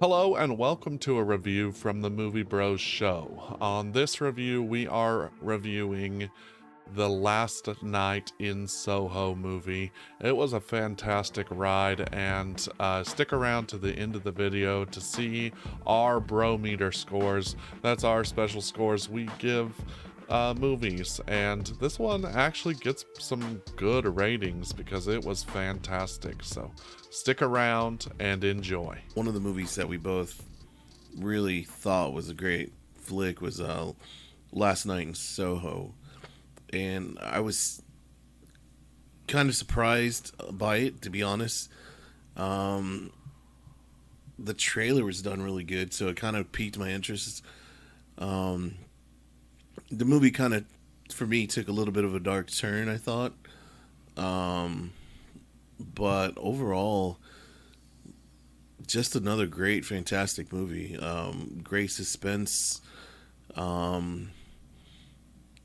Hello and welcome to a review from the Movie Bros Show. On this review, we are reviewing the Last Night in Soho movie. It was a fantastic ride, and stick around to the end of the video to see our bro meter scores. That's our special scores we give movies, and this one actually gets some good ratings because it was fantastic. So stick around and enjoy. One of the movies that we both really thought was a great flick was Last Night in Soho, and I was kind of surprised by it, to be honest. Um, the trailer was done really good, so it kind of piqued my interest. Um, the movie kind of, for me, took a little bit of a dark turn, I thought. Um, but overall, just another great, fantastic movie. Great suspense. Um,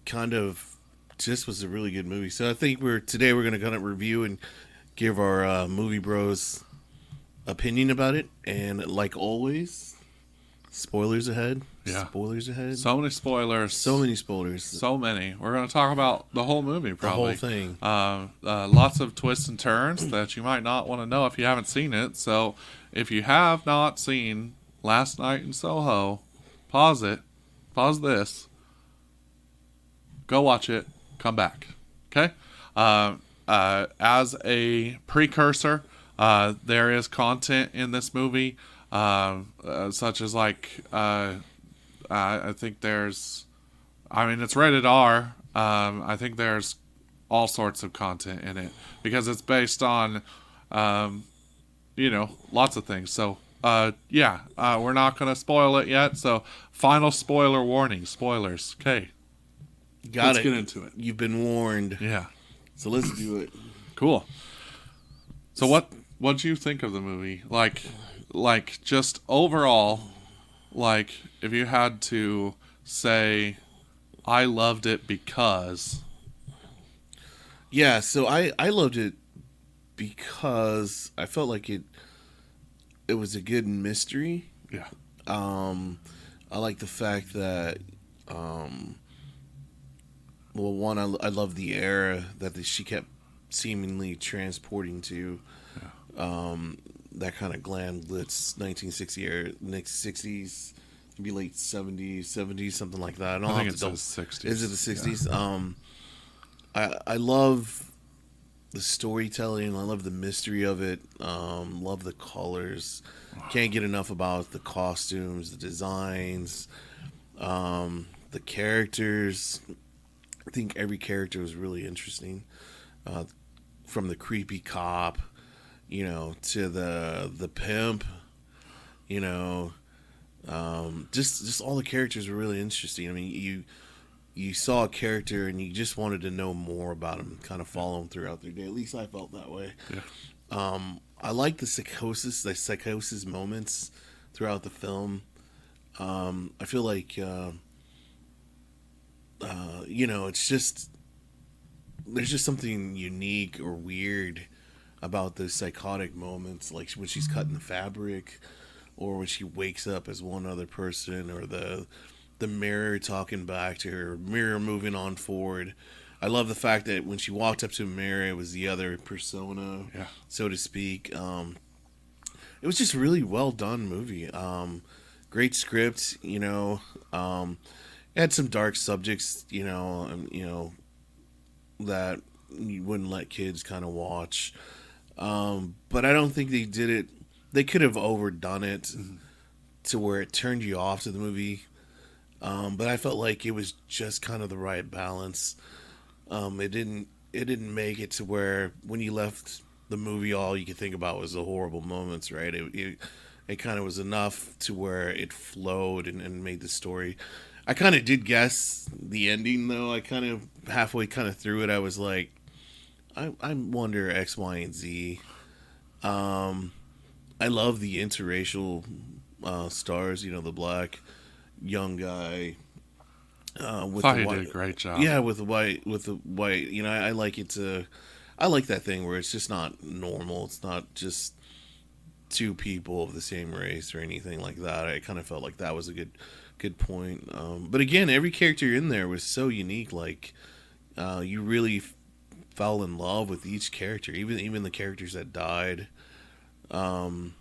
kind of just was a really good movie. So I think today we're gonna kind of review and give our movie bros opinion about it. And like always, spoilers ahead. Yeah. Spoilers ahead. So many spoilers. So many spoilers. So many. We're going to talk about the whole movie, probably. The whole thing. Lots of twists and turns that you might not want to know if you haven't seen it. So, if you have not seen Last Night in Soho, pause it. Pause this. Go watch it. Come back. Okay? As a precursor, there is content in this movie, such as I think it's rated R. I think there's all sorts of content in it because it's based on, lots of things. So, we're not going to spoil it yet. So, final spoiler warning, spoilers. Okay. Let's get into it. You've been warned. Yeah. So let's do it. Cool. So what do you think of the movie? Like just overall, like if you had to say I loved it because. Yeah, so I loved it because I felt like it was a good mystery. Yeah. I like the fact that well, one, I love the era that she kept seemingly transporting to. Yeah. That kind of glam glitz 1960 era, next 60s, maybe late 70s, something like that. I think it's the 60s. Is it the 60s? Yeah. I love the storytelling. I love the mystery of it. Love the colors. Can't get enough about the costumes, the designs, the characters. I think every character was really interesting, from the creepy cop, to the pimp, just all the characters were really interesting. I mean, you saw a character and you just wanted to know more about him, kind of follow him throughout their day. At least I felt that way. Yeah. I like the psychosis moments throughout the film. I feel like. It's just there's just something unique or weird about those psychotic moments, like when she's cutting the fabric, or when she wakes up as one other person, or the mirror talking back to her, mirror moving on forward. I love the fact that when she walked up to a mirror, it was the other persona, Yeah. so to speak. It was just a really well done movie. Great script, it had some dark subjects, that you wouldn't let kids kind of watch. But I don't think they did it. They could have overdone it to where it turned you off to the movie. But I felt like it was just kind of the right balance. It didn't make it to where when you left the movie, all you could think about was the horrible moments, right? It kind of was enough to where it flowed and made the story. I kind of did guess the ending, though. I kind of halfway through it, I was like, I wonder X, Y, and Z. I love the interracial stars. The black young guy with Thought the he white. did a great job. Yeah, with the white. I like it to. I like that thing where it's just not normal. It's not just two people of the same race or anything like that. I kind of felt like that was a good point. But again, every character in there was so unique. Like you really fell in love with each character, even the characters that died. Um,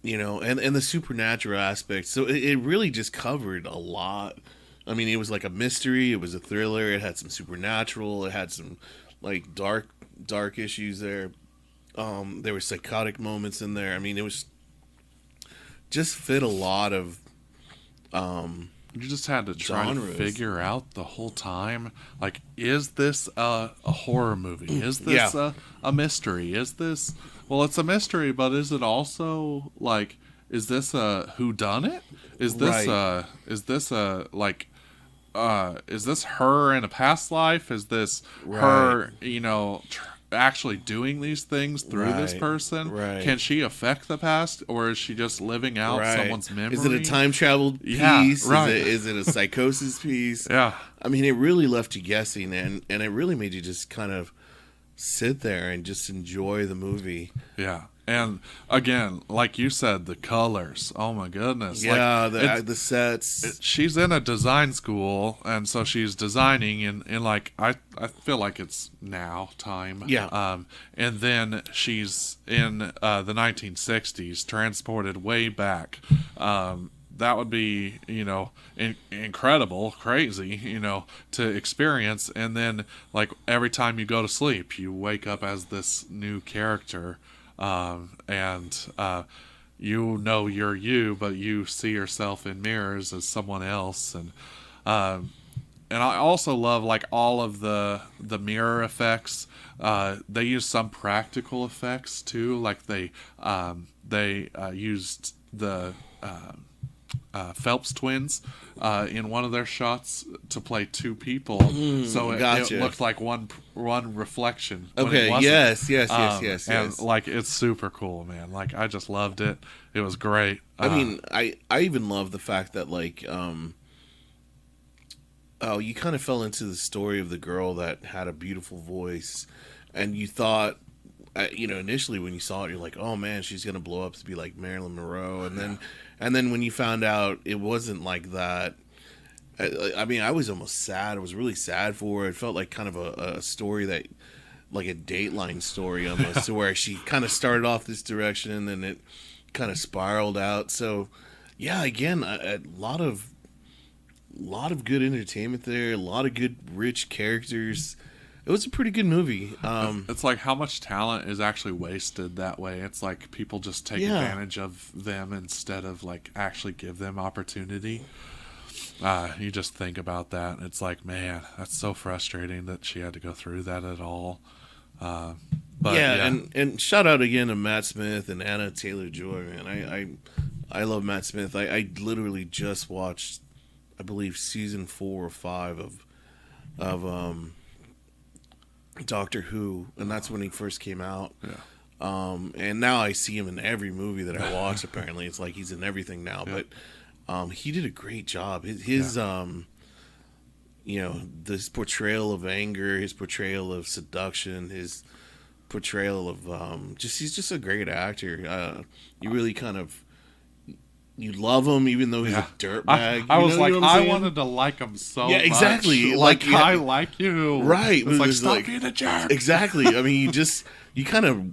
and the supernatural aspect. So it really just covered a lot. I mean, it was like a mystery. It was a thriller. It had some supernatural. It had some like dark issues there. There were psychotic moments in there. I mean, it was just fit a lot of You just had to try genres. to figure out the whole time, like, is this a horror movie? Is Yeah, this a mystery? Is this, well, it's a mystery, but is it also like, is this a whodunit? right, Is this a like is this her in a past life? Is this right, her, actually doing these things through this right, person? right, Can she affect the past, or is she just living out right. someone's memory? Is it a time travel Yeah, piece? right. Is it a psychosis piece? Yeah, I mean, it really left you guessing, and it really made you just kind of sit there and just enjoy the movie. yeah. And again, like you said, the colors. Oh my goodness! Yeah, Like the sets. she's in a design school, and so she's designing in like I feel like it's now time. Yeah. And then she's in the 1960s, transported way back. That would be, incredible, crazy, to experience. And then, like, every time you go to sleep, you wake up as this new character. And you're you, but you see yourself in mirrors as someone else. And I also love, like, all of the mirror effects. They use some practical effects too, like they used the Phelps twins in one of their shots to play two people, so it Gotcha. looked like one reflection. When it Okay. wasn't. Yes. And like, it's super cool, man. Like, I just loved it. It was great. I mean, I even love the fact that like oh, you kind of fell into the story of the girl that had a beautiful voice, and you thought, initially when you saw it, you're like, oh man, she's gonna blow up to be like Marilyn Monroe, and then when you found out it wasn't like that, I mean, I was almost sad. I was really sad for her. It felt like kind of a story that, like a Dateline story almost, to where she kind of started off this direction and then it kind of spiraled out. So, yeah, again, a lot of good entertainment there. A lot of good, rich characters. It was a pretty good movie. It's like, how much talent is actually wasted that way. It's like people just take Yeah. advantage of them instead of, like, actually give them opportunity. You just think about that, and it's like, man, that's so frustrating that she had to go through that at all. Uh, but Yeah, yeah, and shout out again to Matt Smith and Anna Taylor Joy, man. I love Matt Smith. I literally just watched, I believe, season 4 or 5 of Doctor Who, and that's when he first came out. yeah, And now I see him in every movie that I watch. Apparently, it's like he's in everything now. yeah, But he did a great job. His yeah. this portrayal of anger, his portrayal of seduction, his portrayal of just he's just a great actor. You really kind of you love him even though he's Yeah. a dirtbag. I was you like, know what I'm I saying? wanted to like him so Yeah, exactly. much. Like, yeah. I like you. Right. It's like, It's stop like- being a jerk. Exactly. I mean, you kind of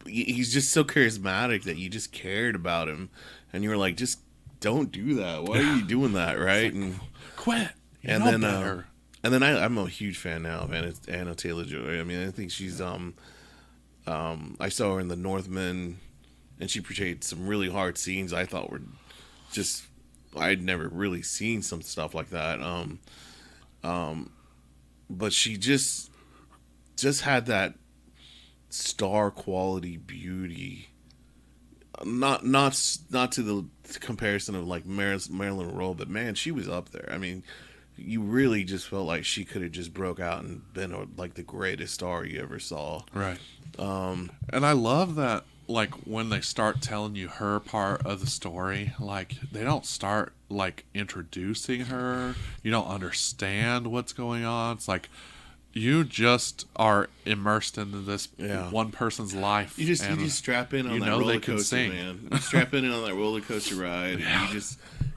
he's just so charismatic that you just cared about him, and you were like, just don't do that. Why are you doing that, right? Quit. You And know then better. and then I'm a huge fan now of Anna Taylor Joy. I mean, I think she's I saw her in The Northman, and she portrayed some really hard scenes I thought were just I'd never really seen some stuff like that. But she just had that star quality beauty. Not to the comparison of like Marilyn Monroe, but man, she was up there. I mean, you really just felt like she could have just broke out and been like the greatest star you ever saw. Right. And I love that, like, when they start telling you her part of the story, like, they don't start, like, introducing her. You don't understand what's going on. It's like, you just are immersed into this Yeah. one person's life. You just strap in on that roller coaster, man. You strap in on that roller coaster ride. Yeah. And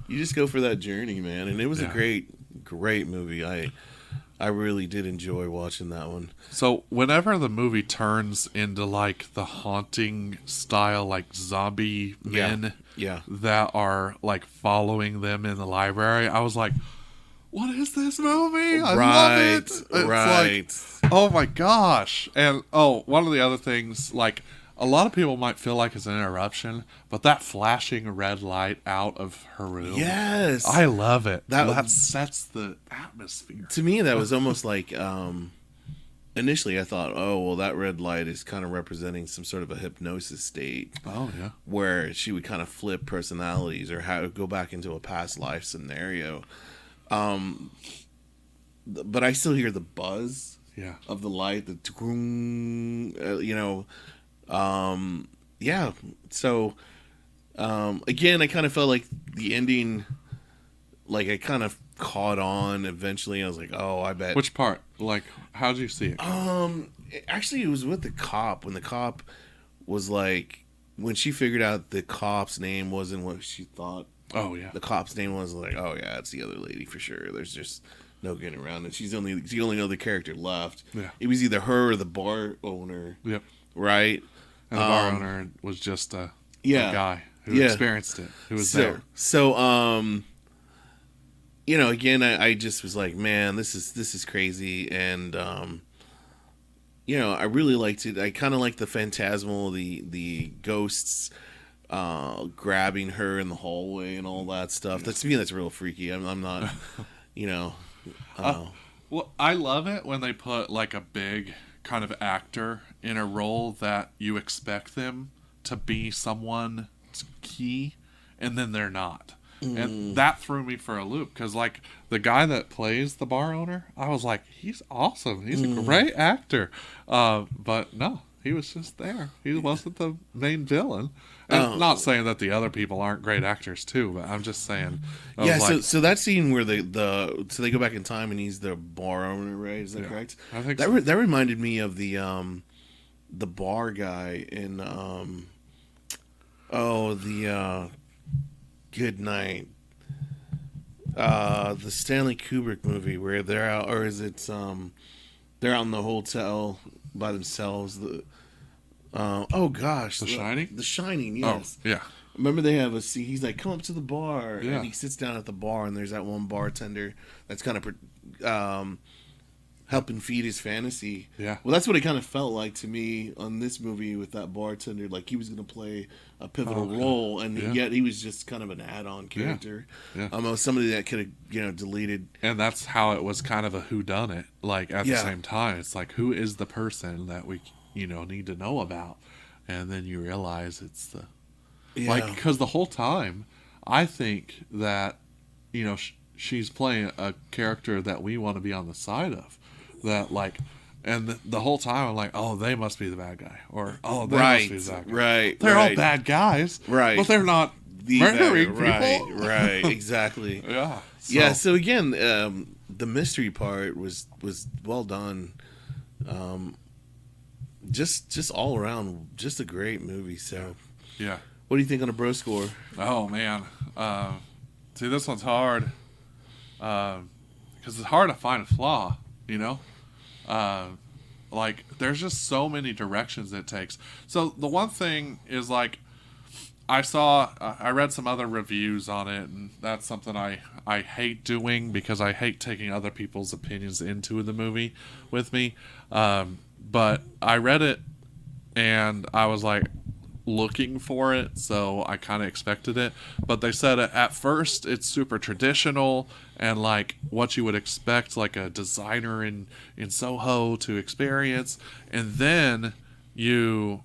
you just go for that journey, man. And it was a great movie. I really did enjoy watching that one. So whenever the movie turns into like the haunting style, like zombie men that are like following them in the library, I was like, what is this movie? I love it. It's like, oh my gosh. And one of the other things, like, a lot of people might feel like it's an interruption, but that flashing red light out of her room. Yes. I love it. That sets the atmosphere. To me, that was almost like, initially I thought, oh, well, that red light is kind of representing some sort of a hypnosis state. Oh, yeah. Where she would kind of flip personalities or go back into a past life scenario. But I still hear the buzz of the light, the So, again, I kind of felt like the ending, like I kind of caught on eventually. I was like, oh, I bet. Which part? Like, how did you see it? Actually, it was with the cop when the cop was like, when she figured out the cop's name wasn't what she thought. Oh yeah, the cop's name was like, oh yeah, it's the other lady for sure. There's just no getting around it. She's the only other character left. Yeah, it was either her or the bar owner. Yep, right. And the bar owner was just a guy who experienced it, who was there. So again, I just was like, man, this is crazy, and I really liked it. I kind of like the phantasmal, the ghosts. Grabbing her in the hallway and all that stuff. To me, that's real freaky. I'm not, Well, I love it when they put like a big kind of actor in a role that you expect them to be someone key, and then they're not. And that threw me for a loop because, like, the guy that plays the bar owner, I was like, he's awesome. He's a great actor. But no, he was just there. He wasn't the main villain. And not saying that the other people aren't great actors too, but I'm just saying. So that scene where so they go back in time and he's the bar owner, right? Is that correct? I think that that reminded me of the bar guy in Good Night, the Stanley Kubrick movie where they're out, or is it they're out in the hotel by themselves? The Shining? The Shining, yes. Oh, yeah. Remember they have a scene, he's like, come up to the bar. And he sits down at the bar and there's that one bartender that's kind of helping feed his fantasy. Yeah. Well, that's what it kind of felt like to me on this movie with that bartender. Like he was going to play a pivotal role, and yet he was just kind of an add-on character. Yeah. Somebody that could have, deleted. And that's how it was kind of a whodunit. Like at the same time, it's like, who is the person that we need to know about, and then you realize it's the because the whole time I think that she's playing a character that we want to be on the side of, that like, and the whole time I'm like, oh, they must be the bad guy, or oh, they must be the bad guy. Right, they're all bad guys, right, but they're not murdering people. Right, exactly. So again, the mystery part was well done. Just all around, just a great movie. So, what do you think on a bro score? Oh man, see, this one's hard because it's hard to find a flaw. Like there's just so many directions it takes. So the one thing is, like, I read some other reviews on it, and that's something I hate doing because I hate taking other people's opinions into the movie with me. But I read it, and I was like looking for it, so I kind of expected it. But they said at first it's super traditional and like what you would expect like a designer in Soho to experience, and then you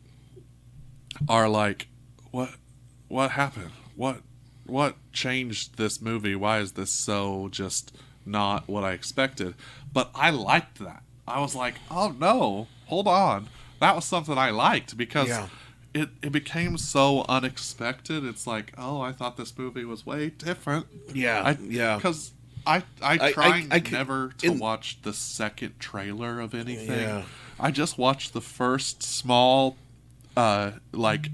are like, what happened? What changed this movie? Why is this so just not what I expected? But I liked that. I was like, oh no, hold on. That was something I liked because it became so unexpected. It's like, oh, I thought this movie was way different. Because I try I could, never to watch the second trailer of anything. Yeah. I just watch the first small like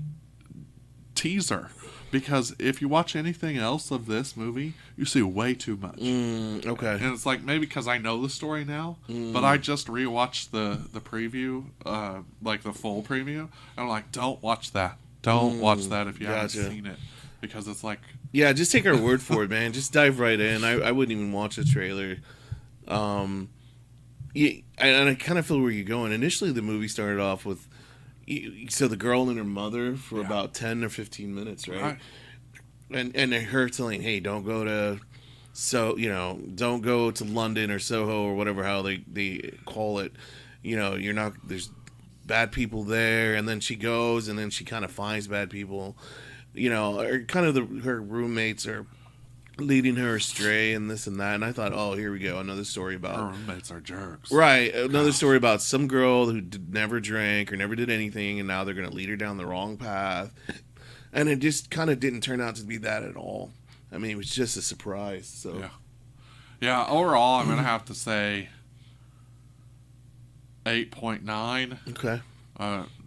teaser, because if you watch anything else of this movie, you see way too much. Okay. And it's like, maybe because I know the story now, but I just rewatched the preview, like the full preview, and I'm like, don't watch that. Don't watch that if you haven't seen it, because it's like, yeah, just take our word for it, man. Just dive right in. I wouldn't even watch the trailer. Yeah, and I kind of feel where you're going. Initially, the movie started off with so the girl and her mother for about 10 or 15 minutes, right? And her telling, hey, don't go to don't go to London or Soho or whatever how they call it. You're not, there's bad people there. And then she goes, and then she kind of finds bad people. Or kind of her roommates are leading her astray and this and that. And I thought, oh, here we go, another story about her roommates are jerks, right? Another story about some girl who never drank or never did anything, and now they're going to lead her down the wrong path. And it just kind of didn't turn out to be that at all. I mean, it was just a surprise. So yeah. Overall, I'm gonna have to say 8.9. Okay.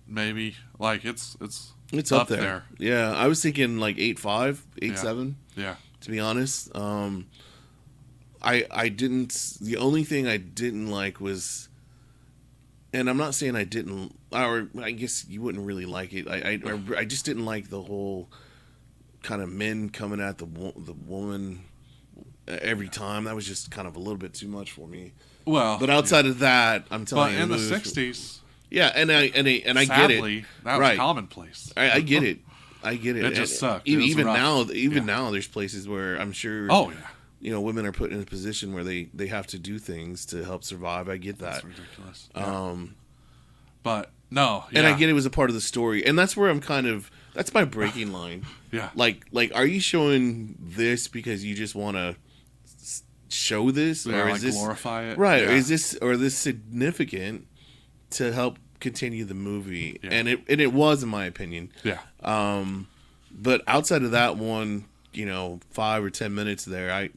Maybe, like it's up there. Yeah, I was thinking like 8.5, 8.7. Yeah. To be honest, I didn't. The only thing I didn't like was, and I'm not saying I didn't, or I guess you wouldn't really like it. I just didn't like the whole kind of men coming at the woman every time. That was just kind of a little bit too much for me. Well, but outside of that, I'm telling you, in the 60s, yeah, and I sadly, get it. That was commonplace. I get it. I get it. It just sucked. Even now, there's places where I'm sure. Oh yeah. Women are put in a position where they have to do things to help survive. I get that. That's ridiculous. But no, and I get it was a part of the story, and that's where I'm kind of. That's my breaking line. Yeah. Like, are you showing this because you just want to show this, or is this glorify it? Right? Yeah. Or is this significant to help continue the movie? Yeah. And it was, in my opinion. Yeah. But outside of that one, 5 or 10 minutes there,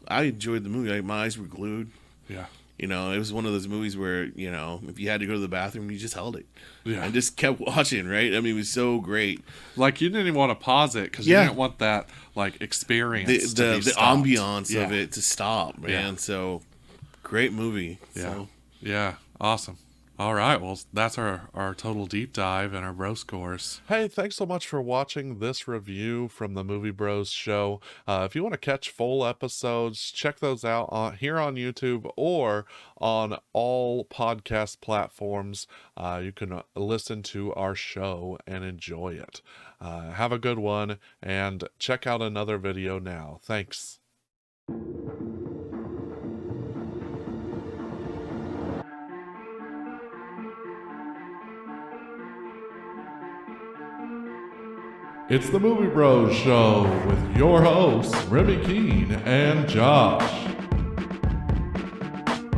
I enjoyed the movie. My eyes were glued. Yeah. It was one of those movies where, if you had to go to the bathroom, you just held it. Yeah. And just kept watching, right? I mean, it was so great. Like, you didn't even want to pause it because you didn't want that, like, experience the ambiance of it to stop, man. Yeah. So, great movie. Yeah. So. Yeah. Awesome. All right, well, that's our total deep dive and our bro scores. Hey, thanks so much for watching this review from the Movie Bros show. If you want to catch full episodes, check those out here on YouTube or on all podcast platforms. You can listen to our show and enjoy it. Have a good one, and check out another video now. Thanks. It's the Movie Bros Show with your hosts, Remy Keene and Josh.